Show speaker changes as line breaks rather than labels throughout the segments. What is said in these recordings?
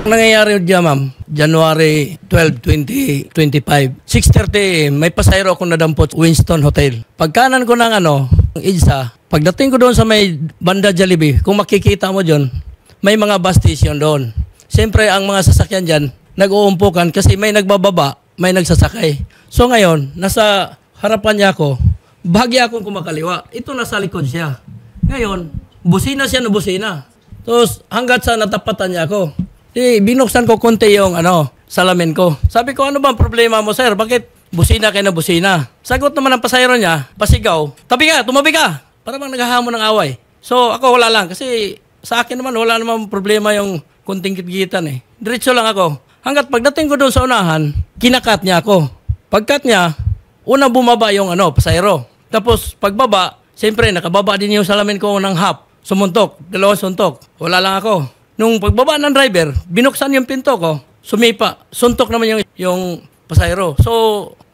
Nangyayari dyan, ma'am, January 12, 2025. 6:30, may pasahero akong nadampot, Winston Hotel. Pagkanan ko ng EDSA, pagdating ko doon sa may banda Jollibee, kung makikita mo dyan, may mga bus station doon. Siyempre, ang mga sasakyan dyan, nag-uumpukan kasi may nagbababa, may nagsasakay. So ngayon, nasa harapan niya ako, bahagya akong kumakaliwa. Ito nasa likod siya. Ngayon, busina siya na busina. Tapos hanggat sa natapatan niya ako, binuksan ko konti yung salamin ko. Sabi ko, ano bang problema mo, sir? Bakit busina kayo na busina? Sagot naman ng pasahero niya, pasigaw, tabi ka, tumabi ka. Para bang naghahamon ng away. So ako wala lang kasi sa akin naman wala namang problema yung konting kitgitan eh. Diretso lang ako. Hanggat pagdating ko doon sa unahan, kinakat niya ako. Pagkat niya, unang bumaba yung pasahero. Tapos pagbaba, siyempre nakababa din yung salamin ko ng half. Sumuntok, 2 suntok. Wala lang ako. Nung pagbaba ng driver, binuksan yung pinto ko, sumipa. Suntok naman yung pasahero. So,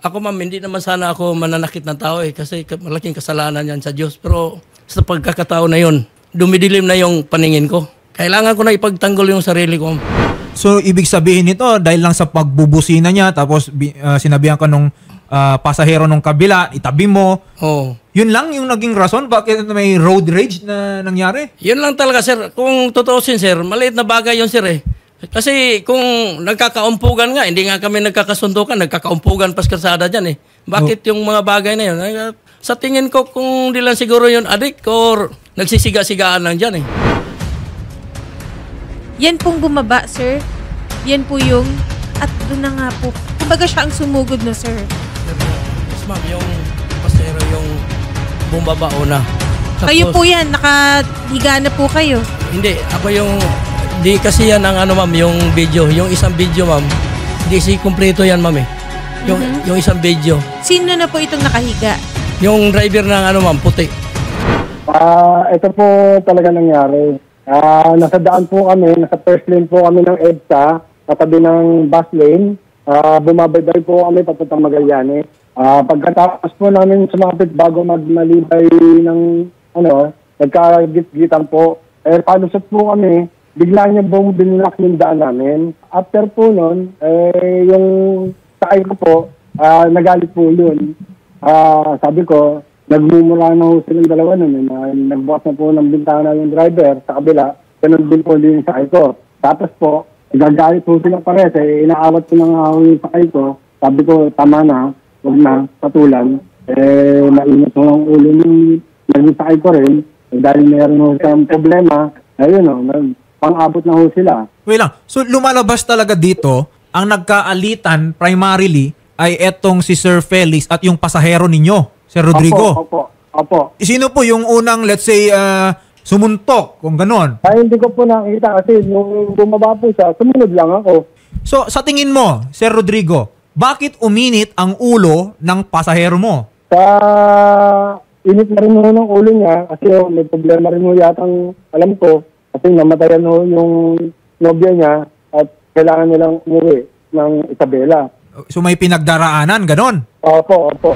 ako ma'am, hindi naman sana ako mananakit ng tao kasi malaking kasalanan yan sa Diyos. Pero sa pagkakataon na yun, dumidilim na yung paningin ko. Kailangan ko na ipagtanggol yung sarili ko.
So, ibig sabihin nito, dahil lang sa pagbubusina niya, tapos sinabihan ka nung pasahero nung kabila, itabi mo.
Oh.
Yun lang yung naging rason bakit may road rage na nangyari?
Yun lang talaga, sir. Kung totoosin, sir, maliit na bagay yun, sir eh. Kasi kung nagkakaumpugan nga, hindi nga kami nagkakasundukan, nagkakaumpugan pas kalsada dyan eh. Bakit yung mga bagay na yun? Sa tingin ko, kung di lang siguro yun adik or nagsisiga-sigaan lang dyan eh.
Yan pong bumaba, sir. Yan po yung, at doon na nga po. Kumbaga siya ang sumugod na, sir.
Yes, ma'am, yung pasero yung bumaba una. Tapos,
kayo po yan, nakahiga na po kayo.
Hindi, ako yung, di kasi yan ang ma'am, yung video. Yung isang video, ma'am, hindi si kumpleto yan, ma'am eh. Yung isang video.
Sino na po itong nakahiga?
Yung driver ng ma'am, puti.
Ito po talaga nangyari. Nasa daan po kami, nasa first lane po kami ng EDSA, katabi ng bus lane. Bumabay po kami papuntang Magallanes. Pagkatapos po namin sumapit bago magmalibay ng nagkagit-gitan po. Palusot po kami, bigla niya binlock yung daan namin. After po nun, yung sakay ko po, nagalit po yun. Sabi ko, nagmumula na ho silang dalawa nun. Nagbukas na po ng bintana yung driver sa kabila. Ganun din po din yung sakay ko. Tapos po, gagalit po sila pares. Inaawat ko na nga yung sakay ko. Sabi ko, tama na. Huwag na, patulan. Mainit ho ang ulo ng naging sakay ko rin. Dahil meron ho silang problema, ayun ho, pang-abot na ho sila.
Wait lang. So, lumalabas talaga dito, ang nagkaalitan primarily ay etong si Sir Felix at yung pasahero ninyo, Sir Rodrigo.
Opo.
Sino po yung unang, let's say, sumuntok, kung ganon?
Ay, hindi ko po nakita kasi nung bumaba po siya, sumunod lang ako.
So, sa tingin mo, Sir Rodrigo, bakit uminit ang ulo ng pasahero mo?
Sa init na rin ho ng ulo niya kasi may problema rin ho yatang alam ko kasi namatayan ho yung nobya niya at kailangan nilang umuwi ng Isabela.
So, may pinagdaraanan, ganon?
Opo.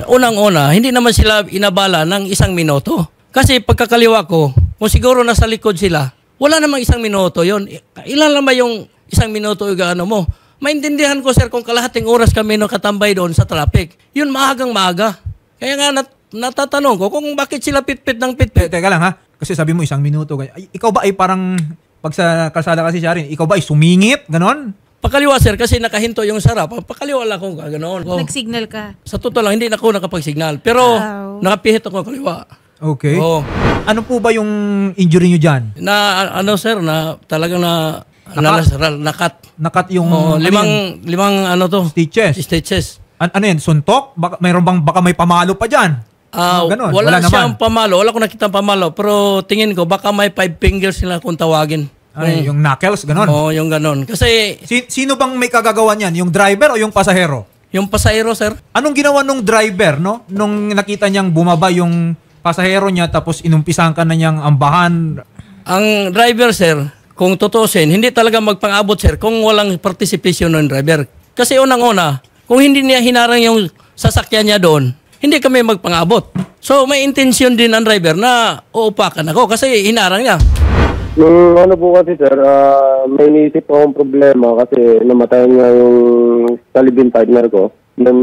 Unang-una, hindi naman sila inabala ng 1 minuto. Kasi pagkakaliwa ko, kung siguro nasa likod sila, wala namang 1 minuto yon. Ilan lang ba yung 1 minuto yung mo? Maintindihan ko, sir, kung kalahating oras kami nakatambay doon sa traffic. Yun, maagang maaga. Kaya nga natatanong ko kung bakit sila pitpit ng pitpit.
Teka lang ha, kasi sabi mo 1 minuto. Ikaw ba ay parang, pag sa kalsada kasi siya rin, ikaw ba ay sumingit, ganon?
Pakaliwa, sir, kasi nakahinto yung sarap. Pakaliwa lang kung ganoon.
Nag-signal ka?
Sa totoo lang, hindi na ako nakapag-signal. Pero nakapihit ako kaliwa.
Okay.
Oo.
Ano po ba yung injury nyo dyan?
Sir, na talagang nakat.
Nakat yung
limang stitches.
Ano yan? Suntok? Mayroon bang baka may pamalo pa dyan? Ganon.
Wala siyang pamalo. Wala ko nakita pamalo. Pero tingin ko, baka may 5 fingers nila kung tawagin.
Yung knuckles, ganon?
Oo, yung ganon. Kasi
Sino bang may kagagawan yan? Yung driver o yung pasahero?
yung pasahero, sir.
Anong ginawa nung driver, no? Nung nakita niyang bumaba yung pasahero niya tapos inumpisahan ka na niyang ambahan?
Ang driver, sir, kung tutusin, hindi talaga magpang-abot, sir, kung walang participation ng driver. Kasi unang-una, kung hindi niya hinarang yung sasakyan niya doon, hindi kami magpang-abot. So, may intensyon din ang driver na uupakan ako kasi hinarang niya.
Nung ano po kasi sir, may iniisip po akong problema kasi namatay nga yung kalibin partner ko. Then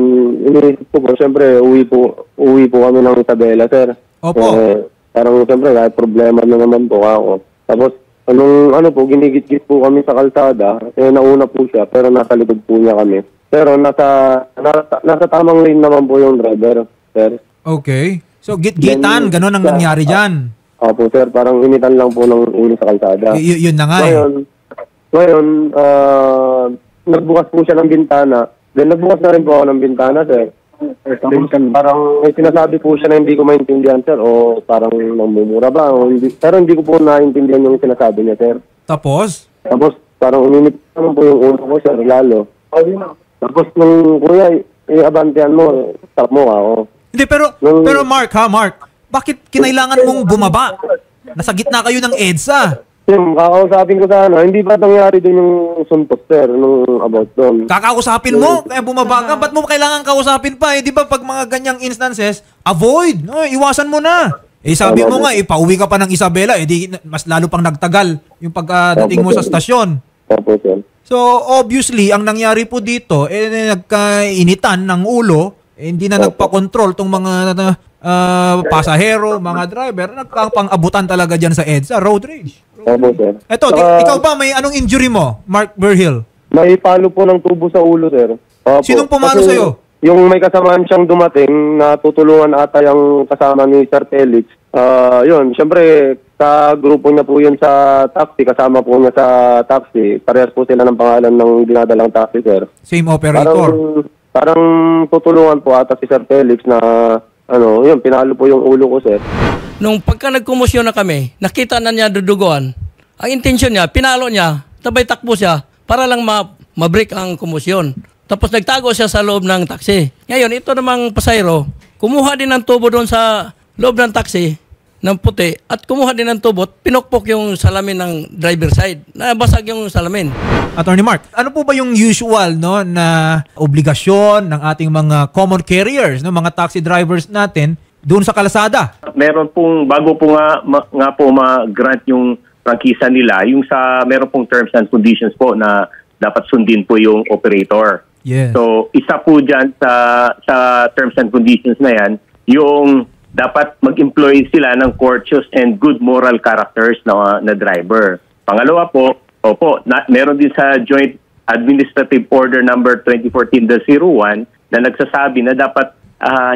iniisip ko po, syempre uwi po kami ng Isabela sir.
Opo.
Parang syempre kahit problema na naman po ako. Tapos ginigit-git po kami sa kalsada. Nauna po siya pero nasa likod po niya kami. Pero nasa tamang lane naman po yung driver sir.
Okay. So git-gitan, ganun ang nangyari dyan.
Opo sir, parang initan lang po ng ulo sa kalsada.
Yun na nga
Ngayon, nagbukas po siya ng bintana. Then nagbukas na rin po ako ng bintana sir. Then, parang may sinasabi po siya na hindi ko maintindihan sir o parang namumura ba o hindi. Pero hindi ko po naintindihan yung sinasabi niya sir.
Tapos
parang uminit naman po yung ulo ko sir lalo. Tapos nung kuya, abantihan mo, stop mo ako.
Hindi, pero Mark, bakit kinailangan mong bumaba? Nasa gitna kayo ng EDSA.
Kakausapin ko sana, hindi ba nangyari din yung suntok sir nung about doon?
Kakausapin mo, kaya bumaba ka. Ba't mo kailangan kausapin pa? Di ba pag mga ganyang instances, avoid. No, iwasan mo na. Sabi mo nga, pauwi ka pa ng Isabela, di mas lalo pang nagtagal yung pagdating mo sa stasyon.
Opo sir.
So, obviously, ang nangyari po dito, nagkainitan ng ulo, hindi na nagpa-control tong mga pasahero, mga driver, nagpapang-abutan talaga dyan sa EDSA, road rage.
Opo sir.
Eto, ikaw ba, may anong injury mo, Mark Berhill?
May palo po ng tubo sa ulo sir. Opo.
Sinong pumalo sa'yo?
Yung may kasamaan siyang dumating na tutulungan ata yung kasama ni Sir Felix. Yun, syempre sa grupo niya po yun sa taxi, kasama po niya sa taxi. Parehas po sila ng pangalan ng dinadalang taxi sir.
Same operator.
Parang tutulungan po ata si Sir Felix na yun, pinalo po yung ulo ko, sir.
Nung pagka nagkumusyon na kami, nakita na niya duduguan. Ang intensyon niya, pinalo niya, tabay takbo siya para lang ma-break ang kumusyon. Tapos nagtago siya sa loob ng taxi. Ngayon, ito namang pasayro, kumuha din ng tubo doon sa loob ng taxi ng puti at kumuha din ng tubo, pinukpok yung salamin ng driver side. Nabasag yung salamin.
Attorney Mark, ano po ba yung usual na obligasyon ng ating mga common carriers, mga taxi drivers natin doon sa kalsada?
Meron pong, bago po nga po ma-grant yung prangkisa nila, yung meron pong terms and conditions po na dapat sundin po yung operator.
Yes.
So, isa po dyan sa terms and conditions na yan, yung dapat mag-employ sila ng courteous and good moral characters na driver. Pangalawa po, meron din sa Joint Administrative Order number 2014-01 na nagsasabi na dapat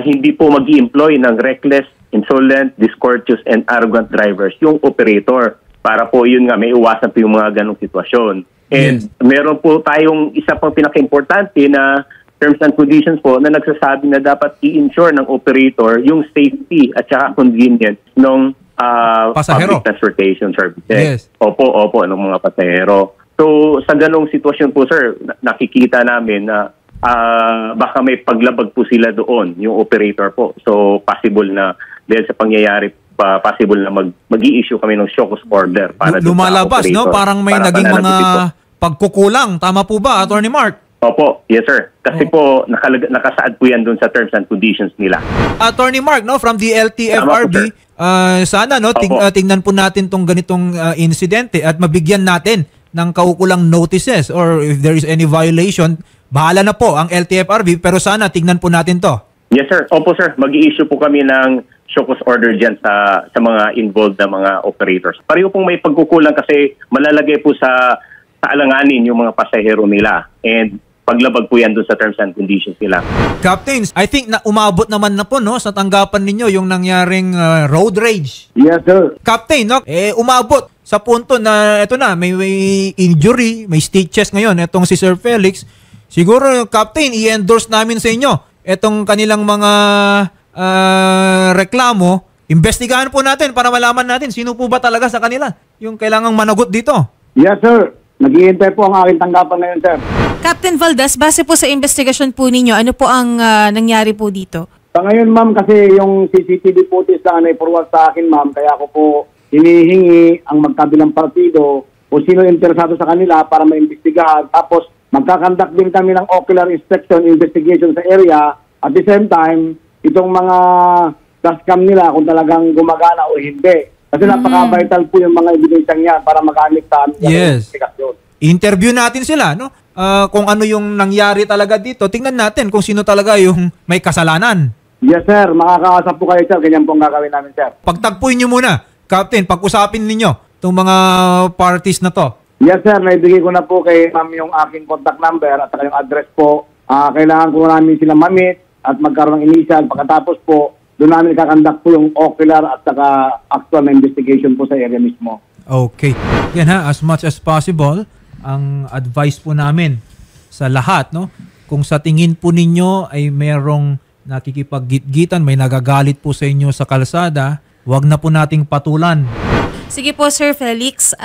hindi po mag-i-employ ng reckless, insolent, discourteous, and arrogant drivers yung operator para po yun nga may iwasan po yung mga ganong sitwasyon. And meron po tayong isa pang pinaka-importante na terms and conditions po na nagsasabi na dapat i-ensure ng operator yung safety at saka convenience ng
pasahero.
Public transportation services.
Yes.
Opo, ng mga pasahero. So, sa ganong sitwasyon po, sir, nakikita namin na baka may paglabag po sila doon, yung operator po. So, possible na, dahil sa pangyayari, possible na mag-i-issue kami ng show cause order. Para
lumalabas, no? Parang may naging mga pagkukulang. Tama po ba, Attorney Mark?
Opo, yes sir. Kasi po, nakasaad po yan doon sa terms and conditions nila.
Attorney Mark, from the LTFRB, sana tingnan po natin tong ganitong insidente at mabigyan natin ng kaukulang notices or if there is any violation, bahala na po ang LTFRB pero sana tingnan po natin to.
Yes sir. Opo sir, mag-i-issue po kami ng show cause order dyan sa mga involved na mga operators. Pareho pong may pagkukulang kasi malalagay po sa alanganin yung mga pasahero nila and paglabag po yan doon sa terms and conditions nila.
Captains, I think na umabot naman na po sa tanggapan ninyo yung nangyaring road rage.
Yes, sir.
Captain, umabot sa punto na ito na, may injury, may stitches ngayon, itong si Sir Felix. Siguro, Captain, i-endorse namin sa inyo itong kanilang mga reklamo. Investigahan po natin para malaman natin sino po ba talaga sa kanila yung kailangang managot dito.
Yes, sir. Naghihintay po ang aking tanggapan ngayon, sir.
Captain Valdez, base po sa investigasyon po ninyo, ano po ang nangyari po dito?
Sa ngayon, ma'am, kasi yung CCTV footage na forward sa akin, ma'am, kaya ako po hinihingi ang magkabilang partido o sino interesado sa kanila para maimbestigahan. Tapos, magkakandak din kami ng ocular inspection investigation sa area. At the same time, itong mga dashcam nila kung talagang gumagana o hindi. Kasi napaka-vital po yung mga ebidensyang yan para magamit sa amin.
Yes. Interview natin sila, no? Kung ano yung nangyari talaga dito, tingnan natin kung sino talaga yung may kasalanan.
Yes, sir. Makakaasap po kayo, sir. Ganyan po ang gagawin namin, sir.
Pagtagpuin nyo muna, Captain, pag-usapin ninyo itong mga parties na to.
Yes, sir. Naibigay ko na po kay ma'am yung aking contact number at saka yung address po. Kailangan ko namin sila mamit at magkaroon ng initial. Pagkatapos po, doon namin kakandak po yung ocular at saka actual na investigation po sa area mismo.
Okay. Yan ha, as much as possible, ang advice po namin sa lahat, no? Kung sa tingin po ninyo ay merong nakikipag-gitgitan, may nagagalit po sa inyo sa kalsada, wag na po nating patulan.
Sige po, Sir Felix.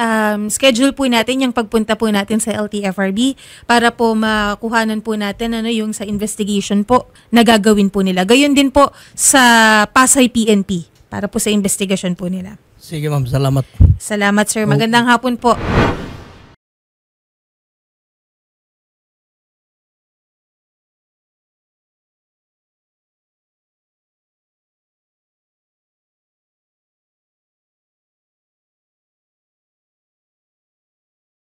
Schedule po natin yung pagpunta po natin sa LTFRB para po makuhanan po natin yung sa investigation po na gagawin po nila. Gayon din po sa Pasay PNP para po sa investigation po nila.
Sige ma'am, salamat.
Salamat, sir. Magandang hapon po.